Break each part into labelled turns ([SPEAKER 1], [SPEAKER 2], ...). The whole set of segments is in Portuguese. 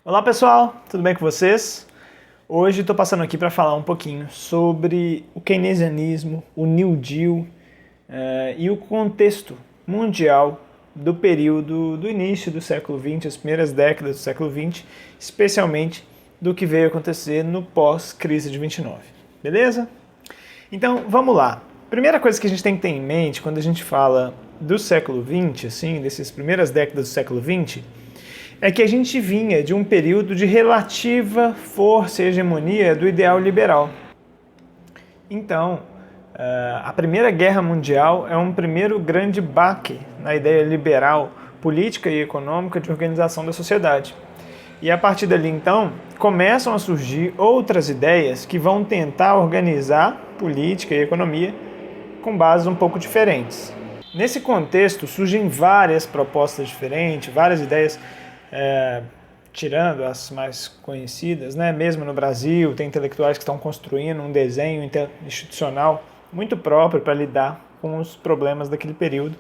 [SPEAKER 1] Olá pessoal, tudo bem com vocês? Hoje estou passando aqui para falar um pouquinho sobre o keynesianismo, o New Deal e o contexto mundial do período do início do século XX, as primeiras décadas do século XX, especialmente do que veio acontecer no pós-crise de 29, beleza? Então vamos lá. Primeira coisa que a gente tem que ter em mente quando a gente fala do século XX, assim, dessas primeiras décadas do século XX, é que a gente vinha de um período de relativa força e hegemonia do ideal liberal. Então, a Primeira Guerra Mundial é um primeiro grande baque na ideia liberal, política e econômica de organização da sociedade. E a partir dali, então, começam a surgir outras ideias que vão tentar organizar política e economia com bases um pouco diferentes. Nesse contexto, surgem várias propostas diferentes, várias ideias tirando as mais conhecidas, né? Mesmo no Brasil, tem intelectuais que estão construindo um desenho institucional muito próprio para lidar com os problemas daquele período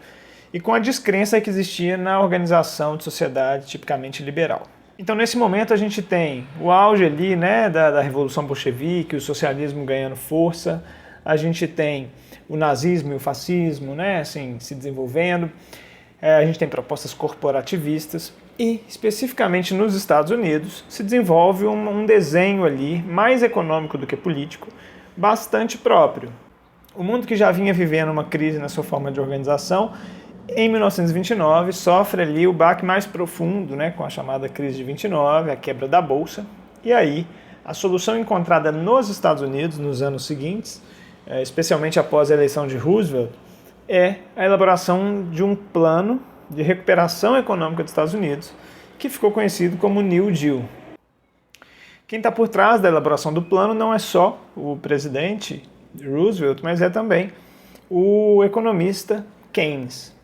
[SPEAKER 1] e com a descrença que existia na organização de sociedade tipicamente liberal. Então, nesse momento, a gente tem o auge ali, né, da Revolução Bolchevique, o socialismo ganhando força, a gente tem o nazismo e o fascismo, né, assim, se desenvolvendo, a gente tem propostas corporativistas e, especificamente nos Estados Unidos, se desenvolve um desenho ali, mais econômico do que político, bastante próprio. O mundo que já vinha vivendo uma crise na sua forma de organização, em 1929 sofre ali o baque mais profundo, né, com a chamada crise de 29, a quebra da Bolsa, e aí a solução encontrada nos Estados Unidos nos anos seguintes, especialmente após a eleição de Roosevelt, é a elaboração de um plano de recuperação econômica dos Estados Unidos, que ficou conhecido como New Deal. Quem está por trás da elaboração do plano não é só o presidente Roosevelt, mas é também o economista Keynes.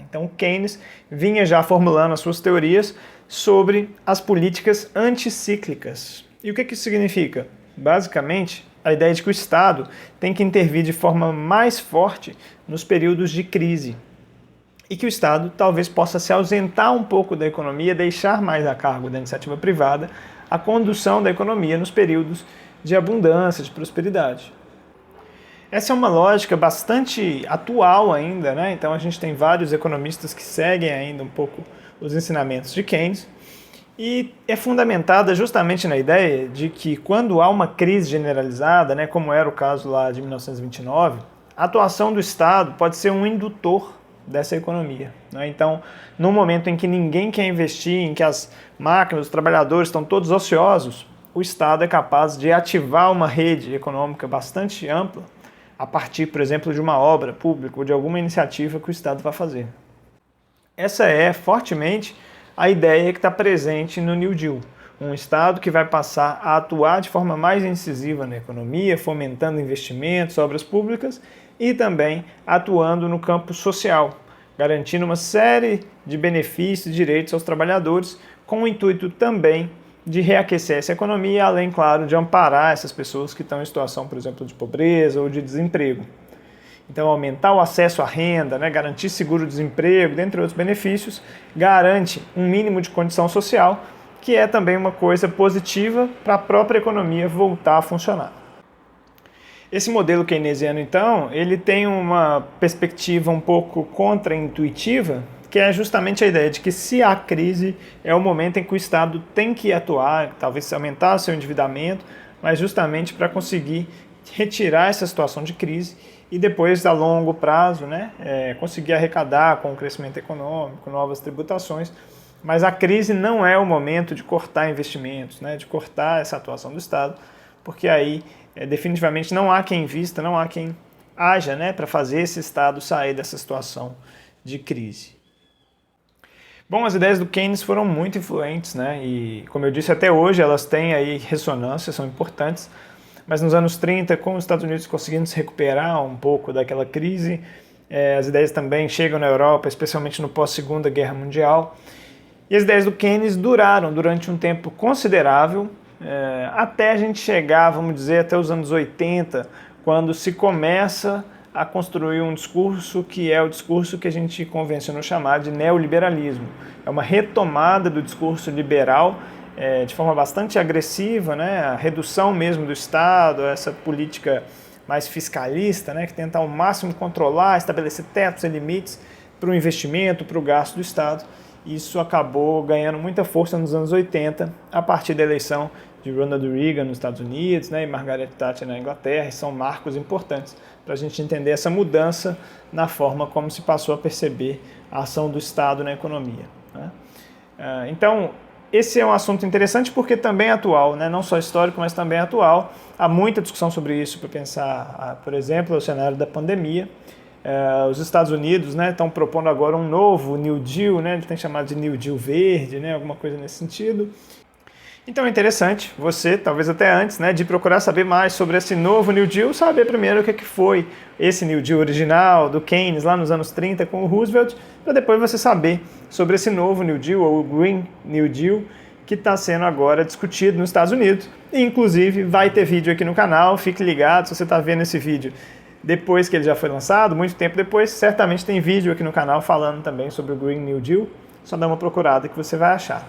[SPEAKER 1] Então, Keynes vinha já formulando as suas teorias sobre as políticas anticíclicas. E o que isso significa? Basicamente, a ideia de que o Estado tem que intervir de forma mais forte nos períodos de crise e que o Estado talvez possa se ausentar um pouco da economia, deixar mais a cargo da iniciativa privada a condução da economia nos períodos de abundância, de prosperidade. Essa é uma lógica bastante atual ainda, né? Então a gente tem vários economistas que seguem ainda um pouco os ensinamentos de Keynes, e é fundamentada justamente na ideia de que quando há uma crise generalizada, né, como era o caso lá de 1929, a atuação do Estado pode ser um indutor dessa economia. Né? Então, no momento em que ninguém quer investir, em que as máquinas, os trabalhadores estão todos ociosos, o Estado é capaz de ativar uma rede econômica bastante ampla a partir, por exemplo, de uma obra pública ou de alguma iniciativa que o Estado vai fazer. Essa é fortemente a ideia que está presente no New Deal. Um Estado que vai passar a atuar de forma mais incisiva na economia, fomentando investimentos, obras públicas e também atuando no campo social, garantindo uma série de benefícios e direitos aos trabalhadores, com o intuito também de reaquecer essa economia, além, claro, de amparar essas pessoas que estão em situação, por exemplo, de pobreza ou de desemprego. Então, aumentar o acesso à renda, né, garantir seguro-desemprego, dentre outros benefícios, garante um mínimo de condição social, que é também uma coisa positiva para a própria economia voltar a funcionar. Esse modelo keynesiano, então, ele tem uma perspectiva um pouco contra-intuitiva, que é justamente a ideia de que se há crise, é o momento em que o Estado tem que atuar, talvez aumentar o seu endividamento, mas justamente para conseguir retirar essa situação de crise e depois, a longo prazo, né, conseguir arrecadar com o crescimento econômico, novas tributações. Mas a crise não é o momento de cortar investimentos, né, de cortar essa atuação do Estado, porque aí definitivamente não há quem invista, não há quem haja, né, para fazer esse Estado sair dessa situação de crise. Bom, as ideias do Keynes foram muito influentes, né, e como eu disse, até hoje elas têm aí ressonância, são importantes. Mas nos anos 30, com os Estados Unidos conseguindo se recuperar um pouco daquela crise, as ideias também chegam na Europa, especialmente no pós-Segunda Guerra Mundial. E as ideias do Keynes duraram durante um tempo considerável, até a gente chegar, vamos dizer, até os anos 80, quando se começa a construir um discurso que é o discurso que a gente convencionou chamar de neoliberalismo. É uma retomada do discurso liberal de forma bastante agressiva, né, a redução mesmo do Estado, essa política mais fiscalista, né, que tenta ao máximo controlar, estabelecer tetos e limites para o investimento, para o gasto do Estado. Isso acabou ganhando muita força nos anos 80, a partir da eleição de Ronald Reagan nos Estados Unidos, né, e Margaret Thatcher na Inglaterra, e são marcos importantes para a gente entender essa mudança na forma como se passou a perceber a ação do Estado na economia, né? Então, esse é um assunto interessante porque também é atual, né? Não só histórico, mas também é atual. Há muita discussão sobre isso para pensar, por exemplo, o cenário da pandemia. Os Estados Unidos, né, estão propondo agora um novo New Deal, né, ele tem chamado de New Deal verde, né, alguma coisa nesse sentido. Então é interessante você, talvez até antes, né, de procurar saber mais sobre esse novo New Deal, saber primeiro o que foi esse New Deal original do Keynes lá nos anos 30 com o Roosevelt, para depois você saber sobre esse novo New Deal, ou o Green New Deal, que está sendo agora discutido nos Estados Unidos. E, inclusive, vai ter vídeo aqui no canal, fique ligado, se você está vendo esse vídeo depois que ele já foi lançado, muito tempo depois, certamente tem vídeo aqui no canal falando também sobre o Green New Deal. Só dá uma procurada que você vai achar.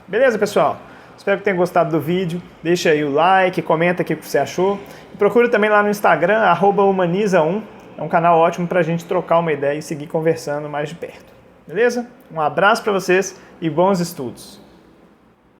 [SPEAKER 1] Beleza, pessoal? Espero que tenham gostado do vídeo. Deixa aí o like, comenta aqui o que você achou. E procure também lá no Instagram, @humaniza1. É um canal ótimo para a gente trocar uma ideia e seguir conversando mais de perto. Beleza? Um abraço para vocês e bons estudos!